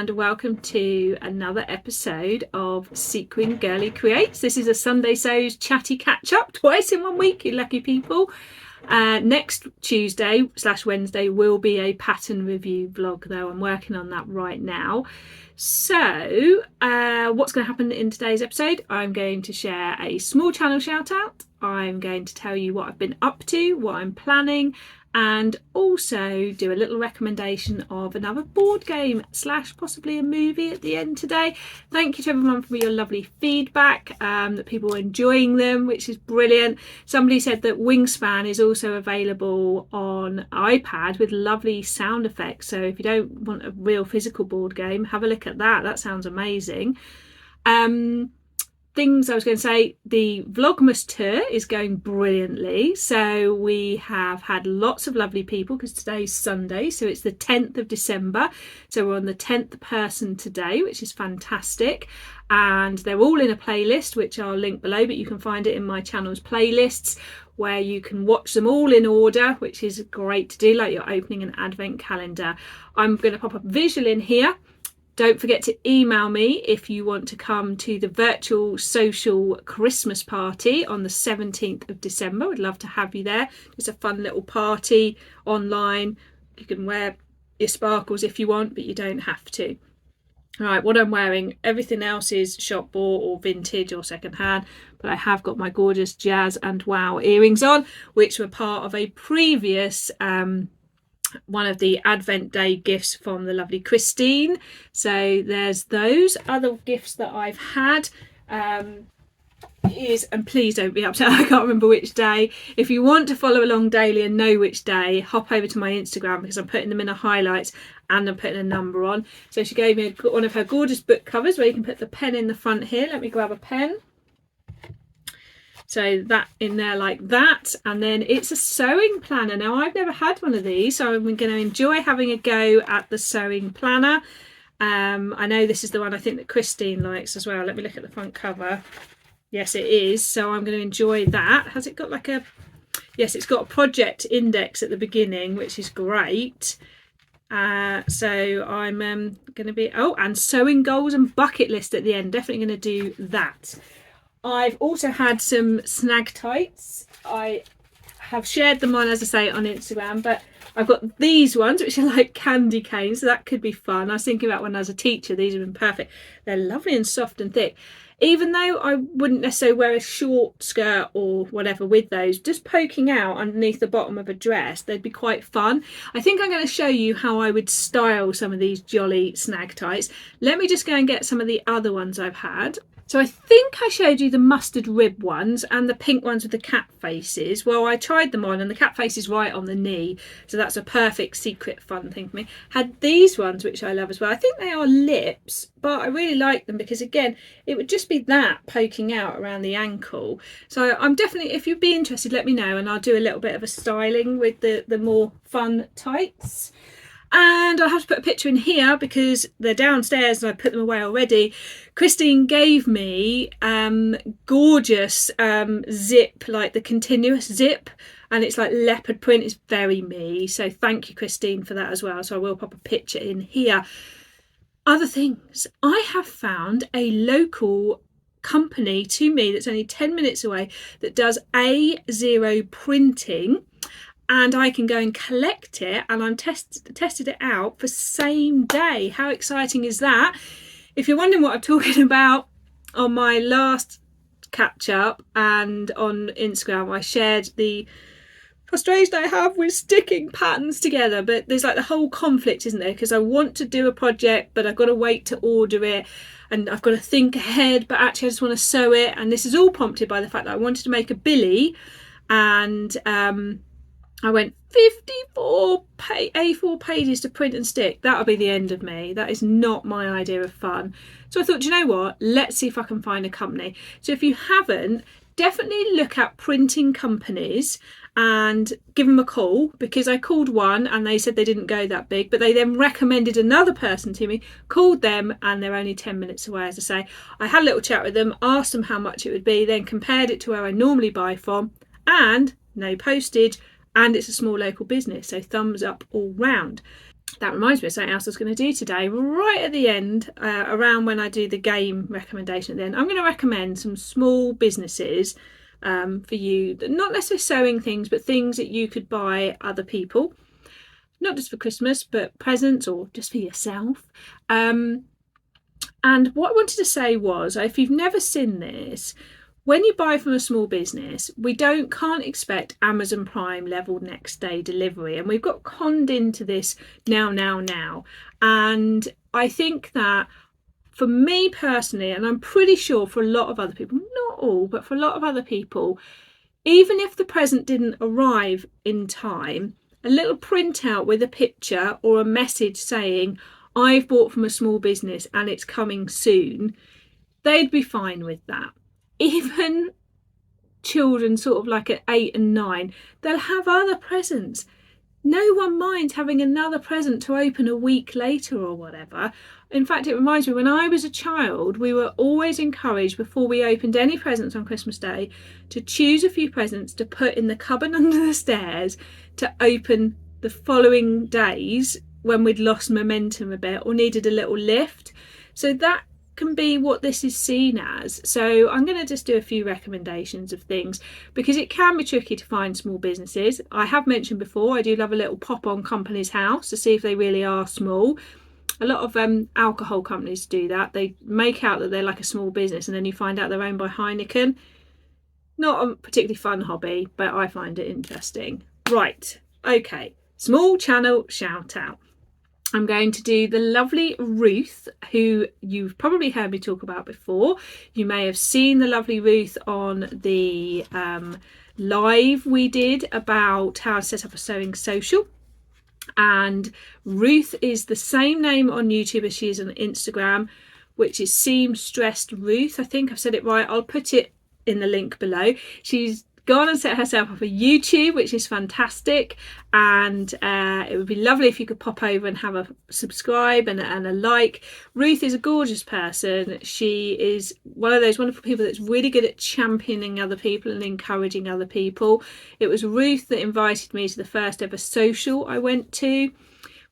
and welcome to another episode of Sequin Girly Creates. This is a Sunday Sews chatty catch up twice in 1 week, you lucky people. Next Tuesday / Wednesday will be a pattern review vlog, though I'm working on that right now. So what's going to happen in today's episode? I'm going to share a small channel shout out. I'm going to tell you what I've been up to, what I'm planning, and also do a little recommendation of another board game / possibly a movie at the end today. Thank you to everyone for your lovely feedback, that people are enjoying them, which is brilliant. Somebody said that Wingspan is also available on iPad with lovely sound effects, so if you don't want a real physical board game, have a look at that. That sounds amazing. Things I was going to say, the vlogmas tour is going brilliantly. So we have had lots of lovely people because today's Sunday, so it's the 10th of December, so we're on the 10th person today, which is fantastic, and they're all in a playlist which I'll link below, but you can find it in my channel's playlists where you can watch them all in order, which is great to do, like you're opening an advent calendar. I'm going to pop a visual in here. Don't forget to email me if you want to come to the virtual social Christmas party on the 17th of December. I'd love to have you there. It's a fun little party online. You can wear your sparkles if you want, but you don't have to. All right, what I'm wearing, everything else is shop bought or vintage or second hand, but I have got my gorgeous Jazz and Wow earrings on, which were part of a previous one of the Advent Day gifts from the lovely Christine. So there's those. Other gifts that I've had is, and please don't be upset, I can't remember which day. If you want to follow along daily and know which day, hop over to my Instagram because I'm putting them in the highlights and I'm putting a number on. So she gave me one of her gorgeous book covers where you can put the pen in the front here. Let me grab a pen. So that in there like that, and then it's a sewing planner. Now I've never had one of these, so I'm going to enjoy having a go at the sewing planner. I know this is the one I think that Christine likes as well. Let me look at the front cover. Yes, it is. So I'm going to enjoy that. Has it got like a, yes, it's got a project index at the beginning, which is great. So I'm going to be, oh, and sewing goals and bucket list at the end. Definitely going to do that. I've also had some snag tights. I have shared them on, as I say, on Instagram, but I've got these ones which are like candy canes, so that could be fun. I was thinking about when I was a teacher, these have been perfect. They're lovely and soft and thick. Even though I wouldn't necessarily wear a short skirt or whatever with those, just poking out underneath the bottom of a dress, they'd be quite fun. I think I'm going to show you how I would style some of these jolly snag tights. Let me just go and get some of the other ones I've had. So I think I showed you the mustard rib ones and the pink ones with the cat faces. Well, I tried them on and the cat face is right on the knee. So that's a perfect secret fun thing for me. Had these ones, which I love as well. I think they are lips, but I really like them because, again, it would just be that poking out around the ankle. So I'm definitely, if you'd be interested, let me know and I'll do a little bit of a styling with the more fun tights. And I'll have to put a picture in here because they're downstairs and I put them away already. Christine gave me gorgeous zip, like the continuous zip, and it's like leopard print. It's very me, so thank you, Christine, for that as well. So I will pop a picture in here. Other things, I have found a local company to me that's only 10 minutes away that does A0 printing, and I can go and collect it, and I'm tested it out for same day. How exciting is that? If you're wondering what I'm talking about, on my last catch up and on Instagram, I shared the frustration I have with sticking patterns together, but there's like the whole conflict, isn't there? Because I want to do a project, but I've got to wait to order it, and I've got to think ahead, but actually I just want to sew it. And this is all prompted by the fact that I wanted to make a billie, and I went 54 A4 pages to print and stick. That'll be the end of me. That is not my idea of fun. So I thought, do you know what? Let's see if I can find a company. So if you haven't, definitely look at printing companies and give them a call, because I called one and they said they didn't go that big, but they then recommended another person to me, called them, and they're only 10 minutes away, as I say. I had a little chat with them, asked them how much it would be, then compared it to where I normally buy from, and no postage, and it's a small local business, so thumbs up all round. that reminds me of something else I was going to do today. Right at the end, around when I do the game recommendation at the end, I'm going to recommend some small businesses for you, not necessarily sewing things, but things that you could buy other people, not just for Christmas, but presents or just for yourself. And what I wanted to say was, if you've never seen this, when you buy from a small business, we can't expect Amazon Prime level next day delivery. And we've got conned into this now. And I think that for me personally, and I'm pretty sure for a lot of other people, not all, but for a lot of other people, even if the present didn't arrive in time, a little printout with a picture or a message saying, I've bought from a small business and it's coming soon, they'd be fine with that. Even children sort of like at 8 and 9, they'll have other presents. No one minds having another present to open a week later or whatever. In fact, it reminds me, when I was a child, we were always encouraged before we opened any presents on Christmas Day to choose a few presents to put in the cupboard under the stairs to open the following days when we'd lost momentum a bit or needed a little lift. So that can be what this is seen as. So I'm going to just do a few recommendations of things because it can be tricky to find small businesses. I have mentioned before, I do love a little pop on Companies House to see if they really are small. A lot of alcohol companies do that. They make out that they're like a small business and then you find out they're owned by Heineken. Not a particularly fun hobby, but I find it interesting. Right, okay, small channel shout out. I'm going to do the lovely Ruth, who you've probably heard me talk about before. You may have seen the lovely Ruth on the live we did about how to set up a sewing social. And Ruth is the same name on YouTube as she is on Instagram, which is Seamstressed Ruth. I think I've said it right. I'll put it in the link below. She's gone and set herself up a YouTube, which is fantastic, and it would be lovely if you could pop over and have a subscribe and a like. Ruth is a gorgeous person. She is one of those wonderful people that's really good at championing other people and encouraging other people. It was Ruth that invited me to the first ever social I went to.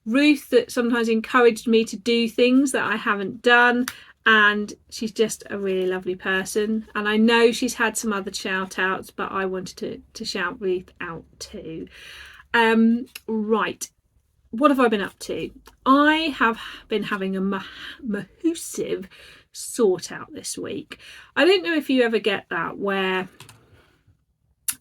Ruth that sometimes encouraged me to do things that I haven't done. And she's just a really lovely person. And I know she's had some other shout outs, but I wanted to shout Ruth out too. Right, what have I been up to? I have been having a massive sort out this week. I don't know if you ever get that, where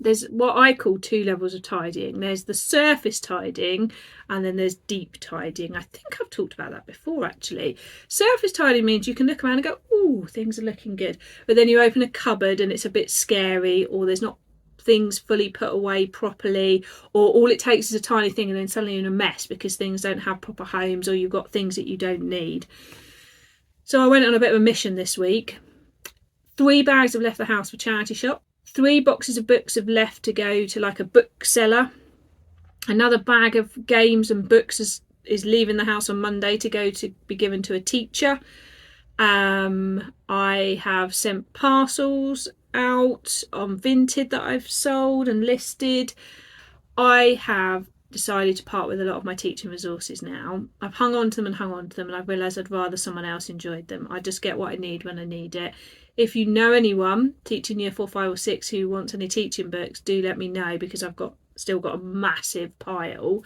there's what I call two levels of tidying. There's the surface tidying and then there's deep tidying. I think I've talked about that before actually. Surface tidying means you can look around and go, oh, things are looking good. But then you open a cupboard and it's a bit scary, or there's not things fully put away properly, or all it takes is a tiny thing and then suddenly you're in a mess because things don't have proper homes or you've got things that you don't need. So I went on a bit of a mission this week. 3 bags have left the house for charity shop. 3 boxes of books have left to go to like a bookseller. Another bag of games and books is leaving the house on Monday to go to be given to a teacher. I have sent parcels out on Vinted that I've sold and listed. I have decided to part with a lot of my teaching resources now. I've hung on to them and I've realised I'd rather someone else enjoyed them. I just get what I need when I need it. If you know anyone teaching year 4, 5 or 6 who wants any teaching books, do let me know because I've still got a massive pile.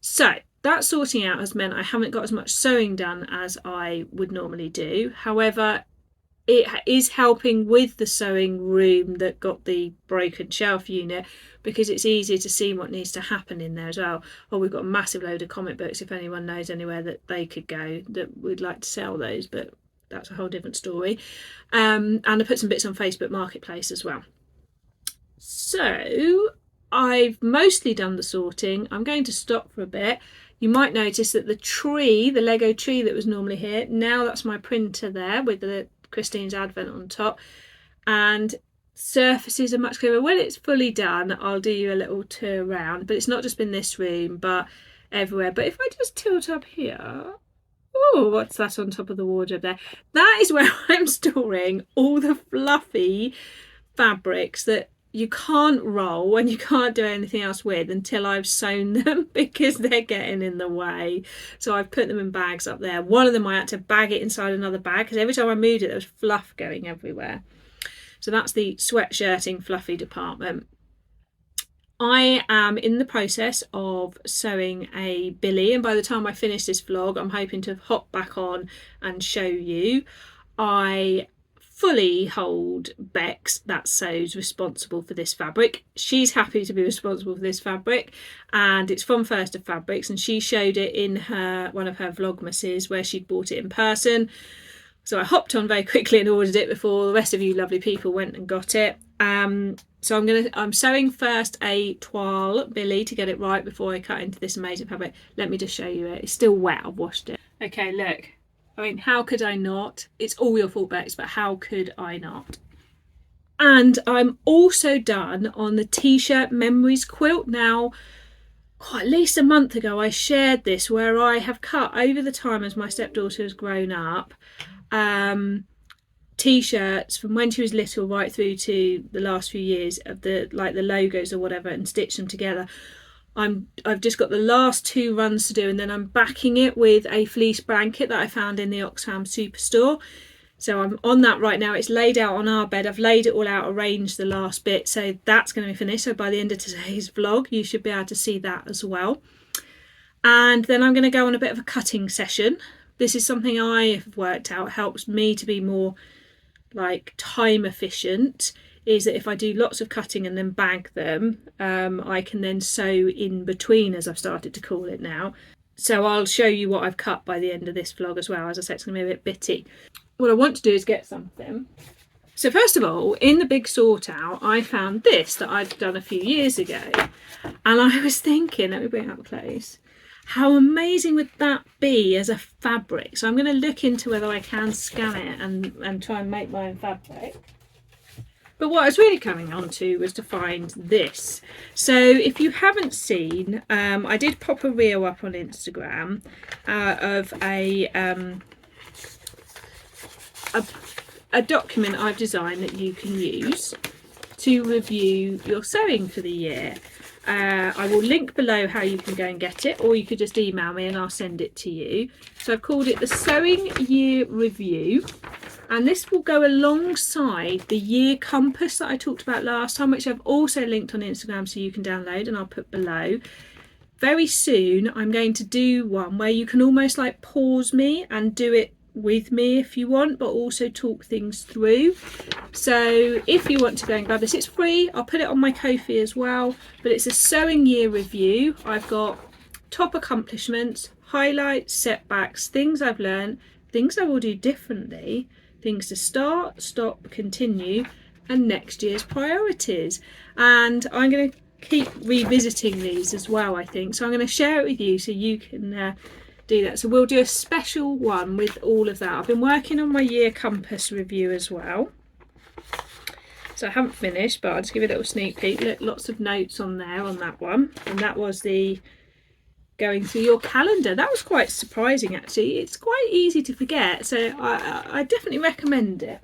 So that sorting out has meant I haven't got as much sewing done as I would normally do. However, it is helping with the sewing room that got the broken shelf unit, because it's easier to see what needs to happen in there as well. Oh, we've got a massive load of comic books. If anyone knows anywhere that they could go, that we'd like to sell those, but that's a whole different story. And I put some bits on Facebook Marketplace as well. So I've mostly done the sorting. I'm going to stop for a bit. You might notice that the Lego tree that was normally here, now that's my printer there with the Christine's Advent on top, and surfaces are much clearer. When it's fully done, I'll do you a little tour around, but it's not just been this room but everywhere. But if I just tilt up here, oh, what's that on top of the wardrobe there? That is where I'm storing all the fluffy fabrics that you can't roll and you can't do anything else with until I've sewn them because they're getting in the way. So I've put them in bags up there. One of them I had to bag it inside another bag because every time I moved it there was fluff going everywhere. So that's the sweatshirting fluffy department. I am in the process of sewing a billie, and by the time I finish this vlog I'm hoping to hop back on and show you. I fully hold Bex, that sews, responsible for this fabric. She's happy to be responsible for this fabric, and it's from First of Fabrics, and she showed it in one of her vlogmases where she'd bought it in person. So I hopped on very quickly and ordered it before the rest of you lovely people went and got it. So I'm sewing first a toile billie to get it right before I cut into this amazing fabric. Let me just show you it. It's still wet, I've washed it. Okay, look. I mean, how could I not? It's all your fault, Bex, but how could I not? And I'm also done on the T-shirt memories quilt. Now, at least a month ago, I shared this where I have cut over the time as my stepdaughter has grown up, T-shirts from when she was little right through to the last few years of the logos or whatever, and stitched them together. I've just got the last 2 runs to do, and then I'm backing it with a fleece blanket that I found in the Oxfam Superstore. So I'm on that right now. It's laid out on our bed. I've laid it all out, arranged the last bit, so that's going to be finished. So by the end of today's vlog you should be able to see that as well. And then I'm going to go on a bit of a cutting session. This is something I have worked out helps me to be more like time efficient, is that if I do lots of cutting and then bag them, I can then sew in between, as I've started to call it now. So I'll show you what I've cut by the end of this vlog as well. As I said, it's going to be a bit bitty. What I want to do is get something. So first of all, in the big sort out, I found this that I'd done a few years ago, and I was thinking, let me bring it up close, how amazing would that be as a fabric? So I'm going to look into whether I can scan it and try and make my own fabric. But what I was really coming on to was to find this. So if you haven't seen, I did pop a reel up on Instagram of a document I've designed that you can use to review your sewing for the year. I will link below how you can go and get it, or you could just email me and I'll send it to you. So I've called it the Sewing Year Review, and this will go alongside the year compass that I talked about last time, which I've also linked on Instagram so you can download, and I'll put below. Very soon I'm going to do one where you can almost like pause me and do it with me if you want, but also talk things through. So if you want to go and grab this, it's free. I'll put it on my Ko-fi as well, but it's a sewing year review. I've got top accomplishments, highlights, setbacks, things I've learned, things I will do differently, things to start, stop, continue, and next year's priorities. And I'm going to keep revisiting these as well, I think. So I'm going to share it with you so you can do that. So we'll do a special one with all of that. I've been working on my year compass review as well, so I haven't finished, but I'll just give you a little sneak peek. Look, lots of notes on there on that one, and that was the going through your calendar. That was quite surprising actually. It's quite easy to forget, so I definitely recommend it.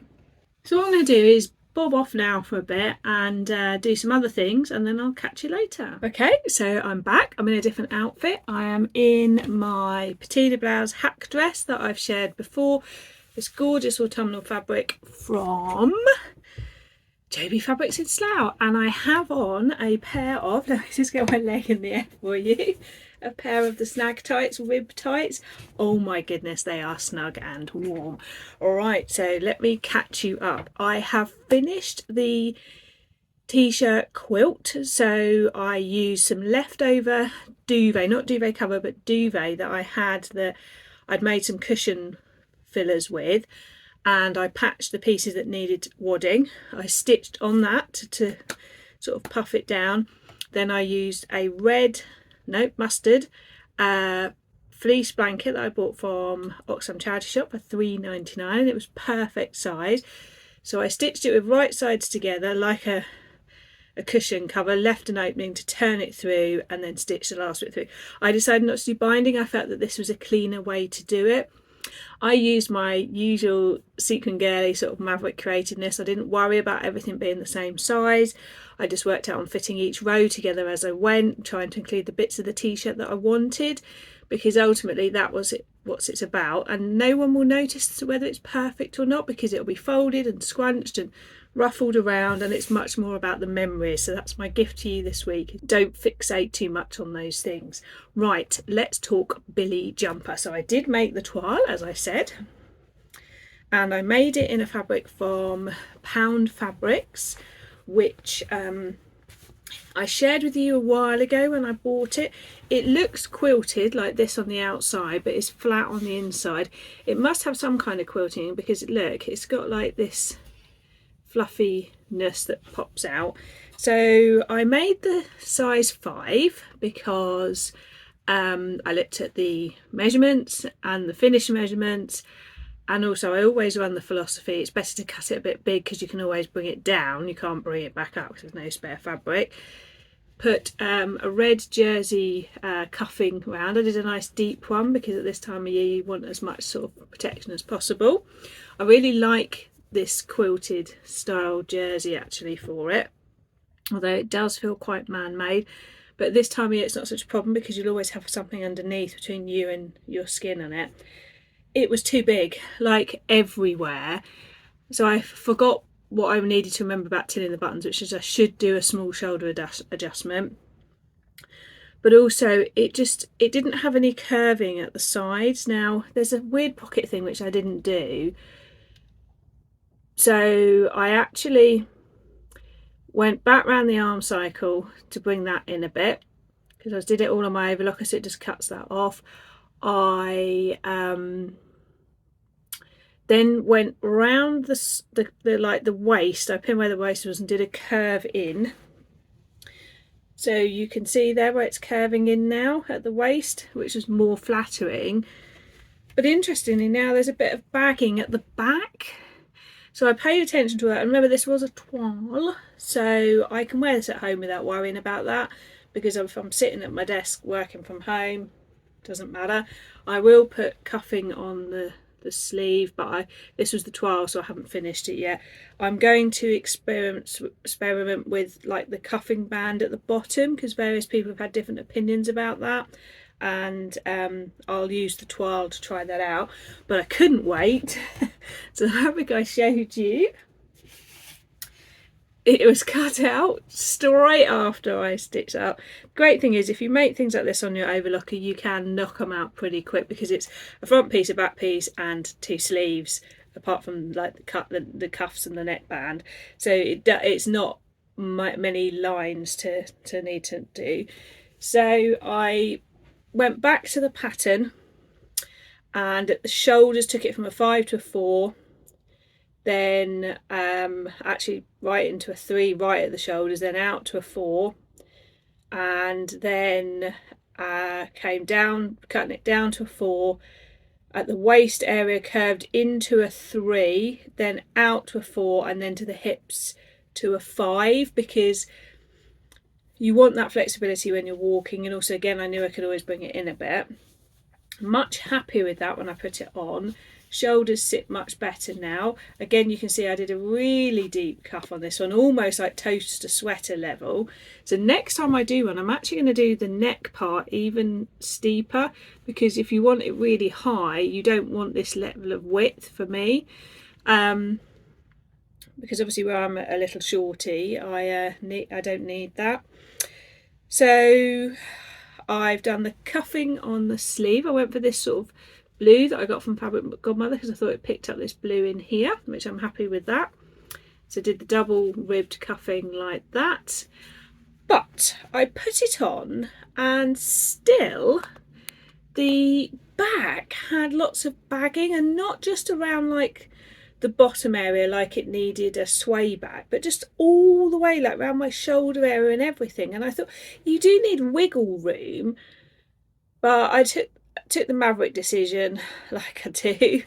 So what I'm going to do is bob off now for a bit and do some other things, and then I'll catch you later. Okay, so I'm back. I'm in a different outfit. I am in my patina blouse hack dress that I've shared before. This gorgeous autumnal fabric from JB Fabrics in Slough, and I have on a pair of, let me just get my leg in the air for you, a pair of the snag tights, rib tights. Oh my goodness, they are snug and warm. All right, so let me catch you up. I have finished the t-shirt quilt, so I used some leftover duvet, not duvet cover but duvet that I had, that I'd made some cushion fillers with, and I patched the pieces that needed wadding. I stitched on that to sort of puff it down. Then I used a mustard fleece blanket that I bought from Oxfam Charity Shop for £3.99, and it was perfect size. So I stitched it with right sides together like a cushion cover, left an opening to turn it through, and then stitched the last bit through. I decided not to do binding. I felt that this was a cleaner way to do it. I used my usual sequin girly sort of maverick creativeness. I didn't worry about everything being the same size. I just worked out on fitting each row together as I went, trying to include the bits of the t-shirt that I wanted, because ultimately that was what it's about. And no one will notice whether it's perfect or not, because it'll be folded and scrunched and ruffled around, and it's much more about the memories. So that's my gift to you this week. Don't fixate too much on those things. Right, let's talk Billie jumper. So I did make the toile, as I said, and I made it in a fabric from Pound Fabrics, which I shared with you a while ago when I bought it. It looks quilted like this on the outside, but it's flat on the inside. It must have some kind of quilting, because look, it's got like this fluffiness that pops out. So I made the size 5 because I looked at the measurements and the finish measurements, and also I always run the philosophy it's better to cut it a bit big, because you can always bring it down, you can't bring it back up because there's no spare fabric. Put a red jersey cuffing round. I did a nice deep one, because at this time of year you want as much sort of protection as possible. I really like this quilted style jersey actually for it, although it does feel quite man-made, but this time of year it's not such a problem, because you'll always have something underneath between you and your skin on it. It was too big, like everywhere, so I forgot what I needed to remember about tinning the buttons, which is I should do a small shoulder adjustment, but also it didn't have any curving at the sides. Now there's a weird pocket thing which I didn't do, so I actually went back round the arm cycle to bring that in a bit, because I did it all on my overlocker, so it just cuts that off. I then went round the waist. I pinned where the waist was and did a curve in, so you can see there where it's curving in now at the waist, which was more flattering. But interestingly, now there's a bit of bagging at the back, so I paid attention to that. And remember, this was a toile, so I can wear this at home without worrying about that, because if I'm sitting at my desk working from home, doesn't matter. I will put cuffing on the sleeve, but this was the toile, so I haven't finished it yet. I'm going to experiment with like the cuffing band at the bottom, because various people have had different opinions about that, and I'll use the toile to try that out. But I couldn't wait. So the fabric I showed you, it was cut out straight after I stitched it up. Great thing is, if you make things like this on your overlocker, you can knock them out pretty quick, because it's a front piece, a back piece, and 2 sleeves, apart from like the cuffs and the neckband. So it's not many lines to need to do. So I went back to the pattern, and at the shoulders took it from a 5 to a 4. Then actually right into a 3 right at the shoulders, then out to a 4, and then came down, cutting it down to a 4. At the waist area curved into a 3, then out to a 4, and then to the hips to a 5, because you want that flexibility when you're walking. And also, again, I knew I could always bring it in a bit. Much happier with that when I put it on. Shoulders sit much better now. Again, you can see I did a really deep cuff on this one, almost like toaster sweater level. So next time I do one, I'm actually going to do the neck part even steeper, because if you want it really high, you don't want this level of width for me, because obviously where I'm a little shorty, I don't need that. So I've done the cuffing on the sleeve. I went for this sort of blue that I got from Fabric Godmother, because I thought it picked up this blue in here, which I'm happy with that. So I did the double ribbed cuffing like that. But I put it on, and still the back had lots of bagging, and not just around like the bottom area like it needed a sway back, but just all the way like around my shoulder area and everything. And I thought, you do need wiggle room, but I took the maverick decision, like I do.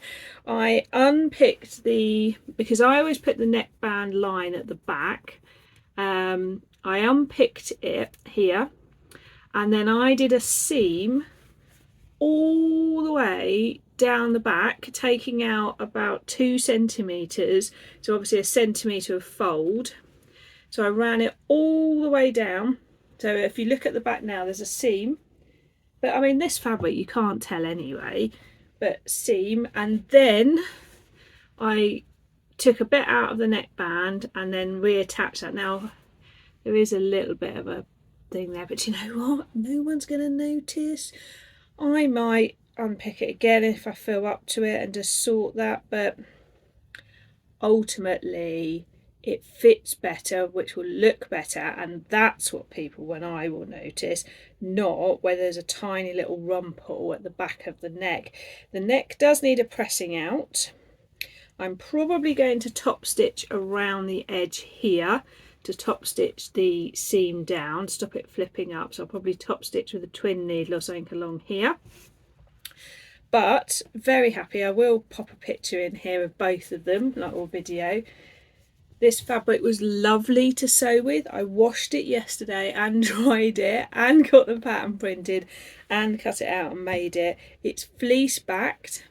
I unpicked because I always put the neckband line at the back. I unpicked it here, and then I did a seam all the way down the back, taking out about 2 centimetres, so obviously a centimetre of fold. So I ran it all the way down. So if you look at the back now, there's a seam, but I mean this fabric you can't tell anyway, but seam. And then I took a bit out of the neckband and then reattached that. Now there is a little bit of a thing there, but you know what, no one's going to notice. I might unpick it again if I feel up to it and just sort that, but ultimately it fits better, which will look better, and that's what people when I will notice, not where there's a tiny little rumple at the back of the neck. The neck does need a pressing out. I'm probably going to top stitch around the edge here to top stitch the seam down, stop it flipping up. So I'll probably top stitch with a twin needle or something along here. But very happy. I will pop a picture in here of both of them, like all video. This fabric was lovely to sew with. I washed it yesterday and dried it and got the pattern printed and cut it out and made it. It's fleece backed.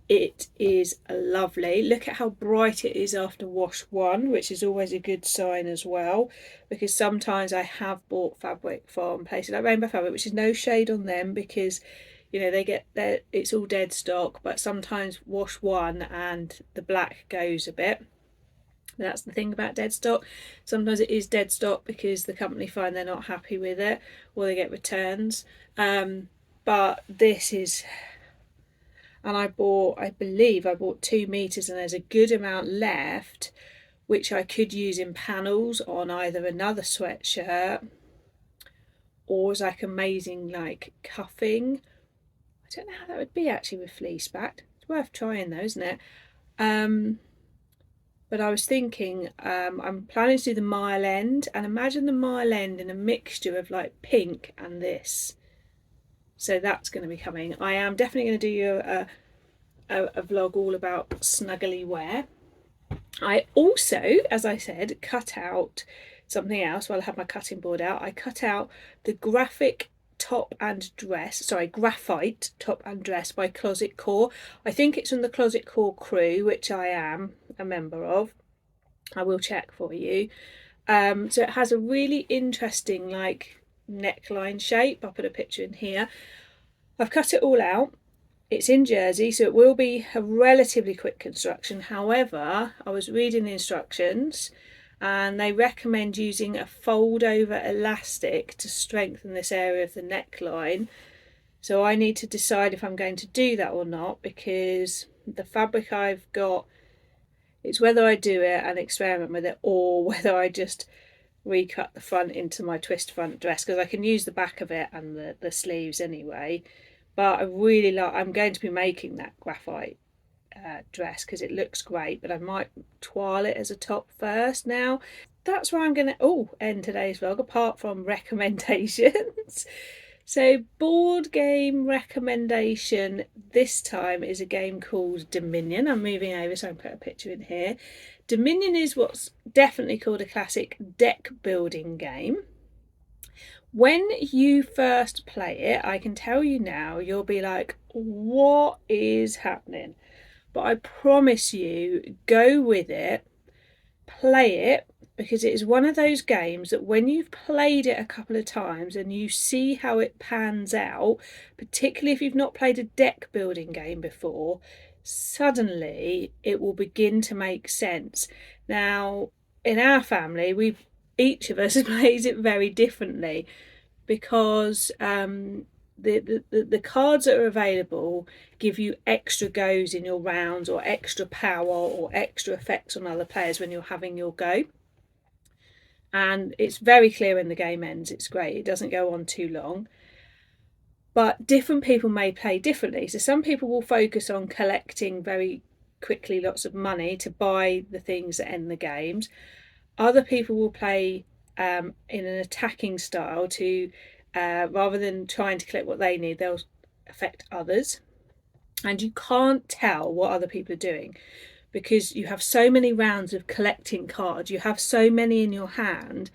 It is lovely. Look at how bright it is after wash one, which is always a good sign as well, because sometimes I have bought fabric from places like Rainbow Fabric, which is no shade on them, because you know it's all dead stock, but sometimes wash one and the black goes a bit. That's the thing about dead stock. Sometimes it is dead stock because the company find they're not happy with it or they get returns. But this is, and I believe I bought 2 meters, and there's a good amount left which I could use in panels on either another sweatshirt or as like amazing like cuffing. I don't know how that would be actually with fleece backed. It's worth trying though, isn't it? But I was thinking, I'm planning to do the mile end, and imagine the mile end in a mixture of like pink and this. So that's going to be coming. I am definitely going to do you a vlog all about snuggly wear. I also, as I said, cut out something else while I had my cutting board out. I cut out the graphite top and dress by Closet Core. I think it's from the Closet Core crew, which I am a member of. I will check for you. So it has a really interesting like neckline shape. I'll put a picture in here. I've cut it all out. It's in jersey, so it will be a relatively quick construction. However, I was reading the instructions and they recommend using a fold over elastic to strengthen this area of the neckline. So I need to decide if I'm going to do that or not, because the fabric I've got, it's whether I do it and experiment with it or whether I just recut the front into my twist front dress, because I can use the back of it and the sleeves anyway. But I really like, I'm going to be making that graphite dress because it looks great, but I might twirl it as a top first. Now that's where I'm going to end today's vlog, apart from recommendations. So board game recommendation this time is a game called Dominion. I'm moving over so I can put a picture in here. Dominion is what's definitely called a classic deck building game. When you first play it, I can tell you now, you'll be like, what is happening? But I promise you, go with it, play it, because it is one of those games that when you've played it a couple of times and you see how it pans out, particularly if you've not played a deck building game before, suddenly it will begin to make sense. Now, in our family, each of us plays it very differently, because the cards that are available give you extra goes in your rounds, or extra power, or extra effects on other players when you're having your go. And it's very clear when the game ends. It's great. It doesn't go on too long. But different people may play differently. So some people will focus on collecting very quickly lots of money to buy the things that end the games. Other people will play in an attacking style to rather than trying to collect what they need, they'll affect others. And you can't tell what other people are doing because you have so many rounds of collecting cards, you have so many in your hand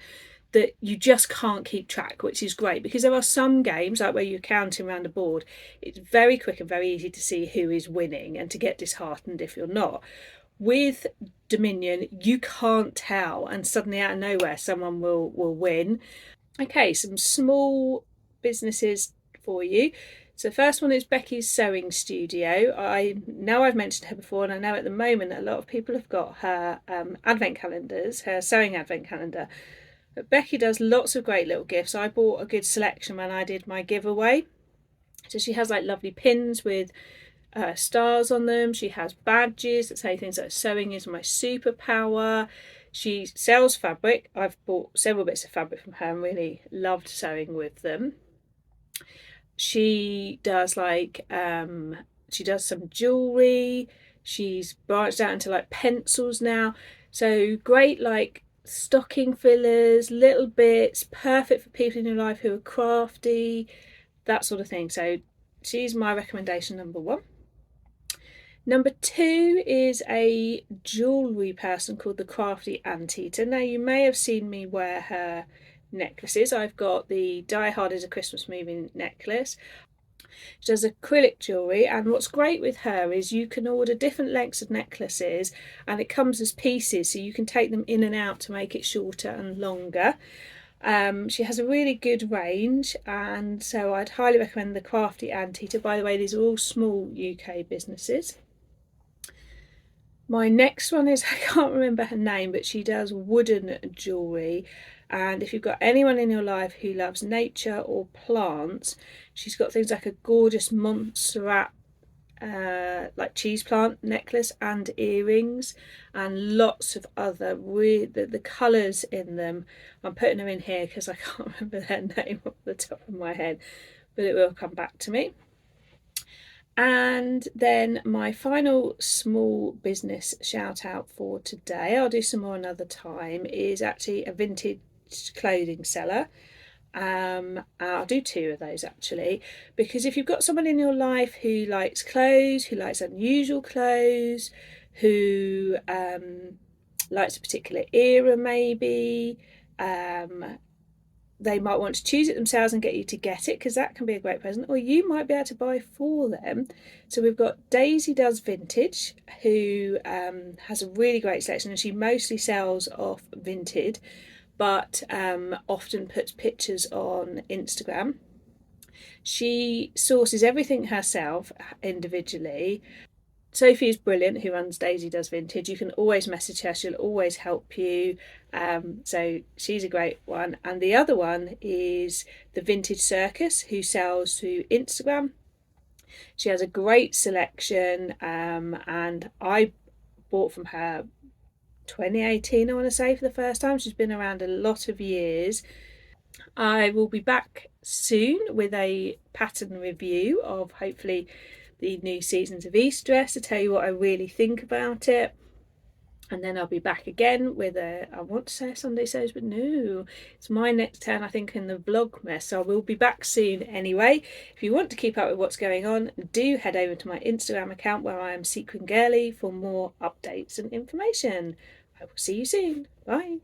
that you just can't keep track, which is great, because there are some games like where you're counting around a board, it's very quick and very easy to see who is winning and to get disheartened if you're not. With Dominion, you can't tell, and suddenly out of nowhere someone will win. Okay, some small businesses for you. So the first one is Becky's Sewing Studio. I know I've mentioned her before, and I know at the moment a lot of people have got her advent calendars, her sewing advent calendar. But Becky does lots of great little gifts. I bought a good selection when I did my giveaway. So she has like lovely pins with stars on them. She has badges that say things like sewing is my superpower. She sells fabric. I've bought several bits of fabric from her and really loved sewing with them. She does like she does some jewelry. She's branched out into like pencils now. So great like stocking fillers, little bits, perfect for people in your life who are crafty, that sort of thing. So she's my recommendation number one. Number two is a jewellery person called the Crafty Anteater. Now you may have seen me wear her necklaces. I've got the Die Hard is a Christmas Movie necklace. She does acrylic jewellery, and what's great with her is you can order different lengths of necklaces and it comes as pieces, so you can take them in and out to make it shorter and longer. She has a really good range, and so I'd highly recommend the Crafty Anteater. By the way, these are all small UK businesses. My next one is, I can't remember her name, but she does wooden jewellery, and if you've got anyone in your life who loves nature or plants, she's got things like a gorgeous Montserrat like cheese plant necklace and earrings, and lots of other the colours in them. I'm putting them in here because I can't remember their name off the top of my head, but it will come back to me. And then my final small business shout out for today, I'll do some more another time, is actually a vintage clothing seller. I'll do two of those actually, because if you've got someone in your life who likes clothes, who likes unusual clothes, who likes a particular era maybe, they might want to choose it themselves and get you to get it, because that can be a great present, or you might be able to buy for them. So we've got Daizy Does Vintage, who has a really great selection, and she mostly sells off Vinted, but often puts pictures on Instagram. She sources everything herself individually. Sophie is brilliant, who runs Daizy Does Vintage. You can always message her, she'll always help you. So she's a great one. And the other one is the Vintage Circus, who sells through Instagram. She has a great selection, and I bought from her 2018, I want to say, for the first time. She's been around a lot of years. I will be back soon with a pattern review of hopefully the new seasons of East dress, to tell you what I really think about it. And then I'll be back again with I want to say a Sunday Sews, but no, it's my next turn I think in the vlogmas, so I will be back soon anyway. If you want to keep up with what's going on, do head over to my Instagram account where I am Sequin Girly for more updates and information. I will see you soon. Bye.